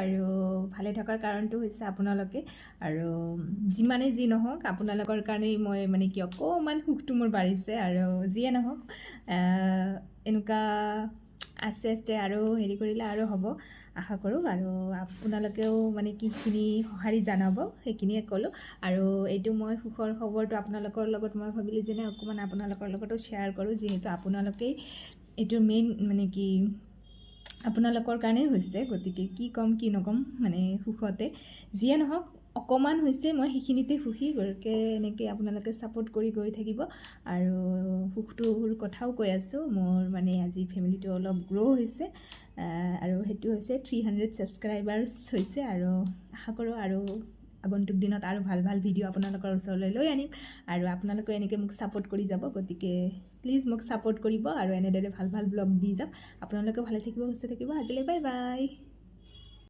আৰু ভালে থকাৰ কাৰণটো হৈছে আপোনালোকে আৰু যিমানে যি নহওক আপোনালোকৰ কাৰণেই মই মানে কি অকণমান সুখটো মোৰ বাঢ়িছে আৰু যিয়ে নহওক এনেকুৱা আস্তে আস্তে আৰু হেৰি কৰিলে আৰু হ'ব আশা কৰোঁ আৰু আপোনালোকেও মানে কিখিনি সঁহাৰি জনাব সেইখিনিয়ে ক'লোঁ আৰু এইটো মই সুখৰ খবৰটো আপোনালোকৰ লগত মই ভাবিলোঁ যে অকণমান আপোনালোকৰ লগতো শ্বেয়াৰ কৰোঁ যিহেতু আপোনালোকেই এইটো মেইন মানে কি আপোনালোকৰ কাৰণেই হৈছে গতিকে কি ক'ম কি নক'ম মানে সুখতে যিয়ে নহওক অকণমান হৈছে মই সেইখিনিতে সুখী গতিকে এনেকৈ আপোনালোকে ছাপোৰ্ট কৰি গৈ থাকিব আৰু সুখটোৰ কথাও কৈ আছোঁ মোৰ মানে আজি ফেমিলিটো অলপ গ্ৰ' হৈছে আৰু সেইটো হৈছে 300 ছাবস্ক্ৰাইবাৰ্ছ হৈছে আৰু আশা কৰোঁ আৰু আগন্তুক দিনত আৰু ভাল ভাল ভিডিঅ' আপোনালোকৰ ওচৰলৈ লৈ আনিম আৰু আপোনালোকে এনেকৈ মোক ছাপোৰ্ট কৰি যাব গতিকে প্লিজ মোক ছাপোৰ্ট কৰিব আৰু এনেদৰে ভাল ভাল ব্লগ দি যাওক আপোনালোকে ভালে থাকিব সুস্থ থাকিব আজিলৈ বাই বাই